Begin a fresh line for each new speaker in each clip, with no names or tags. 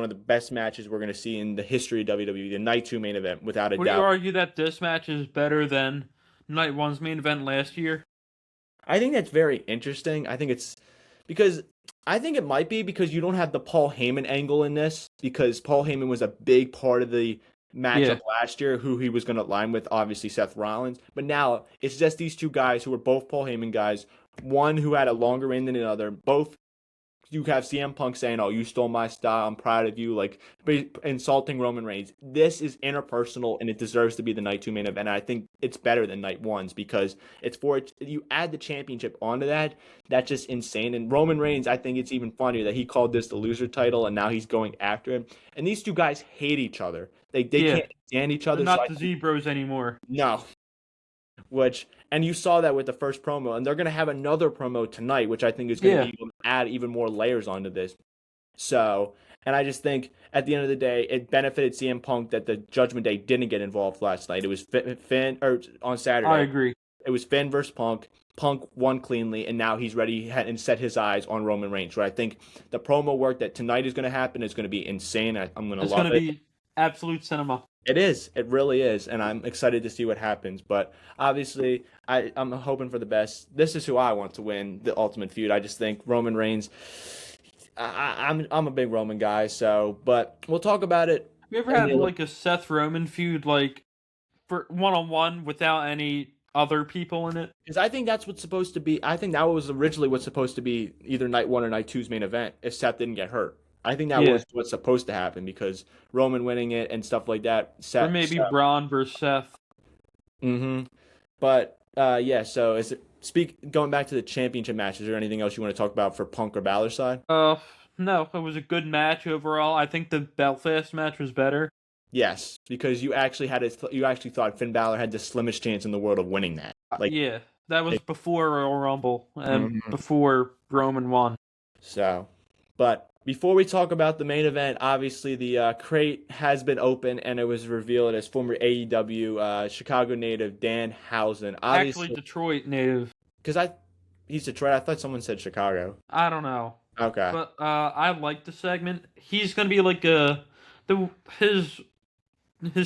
one of the best matches we're going to see in the history of WWE, the Night 2 main event, without a
Would you
doubt.
argue that this match is better than Night 1's main event last year?
I think that's very interesting. I think it's because I think it might be because you don't have the Paul Heyman angle in this because Paul Heyman was a big part of the matchup
Yeah.
last year, who he was going to align with, obviously Seth Rollins. But now it's just these two guys who are both Paul Heyman guys, one who had a longer reign than another. Both you have CM Punk saying, "Oh, you stole my style. I'm proud of you," like insulting Roman Reigns. This is interpersonal, and it deserves to be the Night 2 main event. And I think it's better than Night 1's because it's for it. You add the championship onto that. That's just insane. And Roman Reigns, I think it's even funnier that he called this the loser title, and now he's going after him. And these two guys hate each other. They
Yeah.
can't stand each
They're
other. So
not the Z-Bros anymore.
no, and you saw that with the first promo, and they're going to have another promo tonight, which I think is going to be add even more layers onto this. So, and I just think at the end of the day, it benefited CM Punk that the Judgment Day didn't get involved last night. It was Finn, or on Saturday.
I agree.
It was Finn versus Punk. Punk won cleanly, and now he's ready and set his eyes on Roman Reigns. So I think the promo work that tonight is going to happen is going to be insane. I'm going to love it.
It's going to be absolute cinema.
It is. It really is. And I'm excited to see what happens. But obviously, I'm hoping for the best. This is who I want to win the Ultimate Feud. I just think Roman Reigns. I'm a big Roman guy. So, but we'll talk about it.
Have you ever had like a Seth Roman feud, like for one-on-one without any other people in it?
Because I think that's what's supposed to be. I think that was originally what's supposed to be either Night 1 or Night 2's main event if Seth didn't get hurt. I think that was what's supposed to happen because Roman winning it and stuff like that.
Or maybe Braun versus Seth.
But yeah. So going back to the championship matches or anything else you want to talk about for Punk or Balor's side?
No, it was a good match overall. I think the Belfast match was better.
Yes, because you actually thought Finn Balor had the slimmest chance in the world of winning that.
Yeah, that was before Royal Rumble and before Roman won.
So, but before we talk about the main event, obviously the crate has been open and it was revealed as former AEW Chicago native Danhausen.
Actually, Detroit native.
Because he's Detroit. I thought someone said Chicago.
I don't know.
Okay.
But I like the segment. He's gonna be like his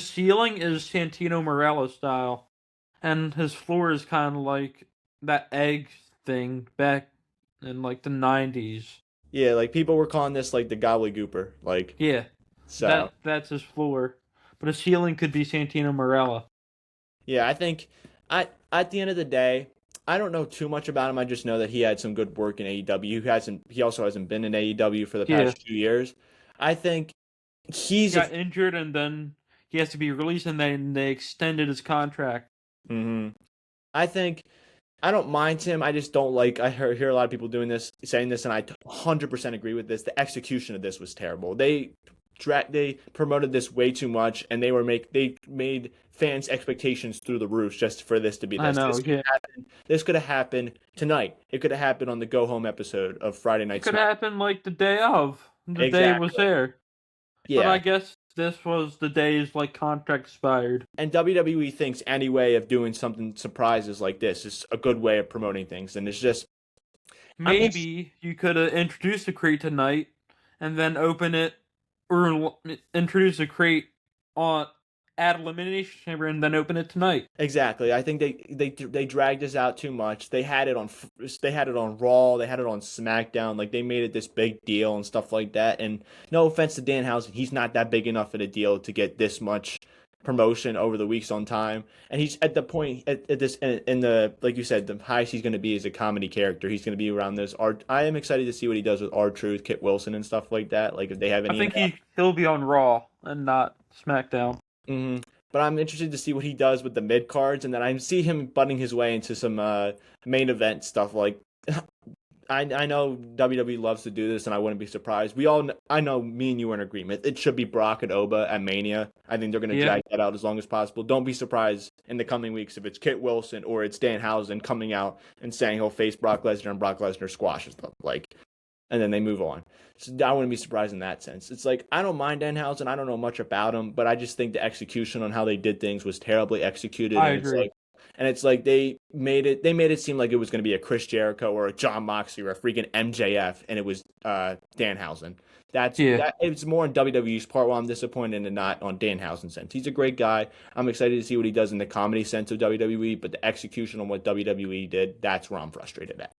ceiling is Santino Marella style, and his floor is kind of like that egg thing back in like the 90s.
Yeah, like people were calling this like the gobbledygooper, like
yeah.
So
that's his floor, but his ceiling could be Santino Marella.
Yeah, I think at the end of the day, I don't know too much about him. I just know that he had some good work in AEW. He also hasn't been in AEW for the past 2 years. I think he
got injured and then he has to be released, and then they extended his contract.
I think I don't mind him. I just don't like. I hear a lot of people saying this, and I 100% agree with this. The execution of this was terrible. They promoted this way too much, and they made fans' expectations through the roof just for this to be this.
I know.
This could have happened tonight. It could have happened on the Go Home episode of Friday Night.
It could have happened like the day of. The day it was there.
Yeah.
But I guess this was the day's like contract expired.
And WWE thinks any way of doing something surprises like this is a good way of promoting things, and it's just
maybe you could have introduced the crate tonight and then open it, or introduce the crate at Elimination Chamber and then open it tonight.
Exactly. I think they dragged this out too much. They had it on Raw, they had it on SmackDown. Like they made it this big deal and stuff like that. And no offense to Danhausen, he's not that big enough of a deal to get this much promotion over the weeks on time. And he's at the point at this in the, like you said, the highest he's going to be is a comedy character. He's going to be around this. I am excited to see what he does with R-Truth, Kit Wilson, and stuff like that. Like if they have any.
I think he'll be on Raw and not SmackDown.
But I'm interested to see what he does with the mid cards, and then I see him butting his way into some main event stuff. Like I know WWE loves to do this, and I wouldn't be surprised. I know me and you are in agreement. It should be Brock and Oba at Mania. I think they're going to drag that out as long as possible. Don't be surprised in the coming weeks if it's Kit Wilson or it's Danhausen coming out and saying he'll face Brock Lesnar and Brock Lesnar squashes them. And then they move on. So I wouldn't be surprised in that sense. It's like, I don't mind Danhausen. I don't know much about him, but I just think the execution on how they did things was terribly executed.
I agree.
It's like, And it's like they made it seem like it was going to be a Chris Jericho or a John Moxley or a freaking MJF, and it was Danhausen.
Yeah.
It's more on WWE's part why I'm disappointed and not on Danhausen's sense. He's a great guy. I'm excited to see what he does in the comedy sense of WWE, but the execution on what WWE did, that's where I'm frustrated at.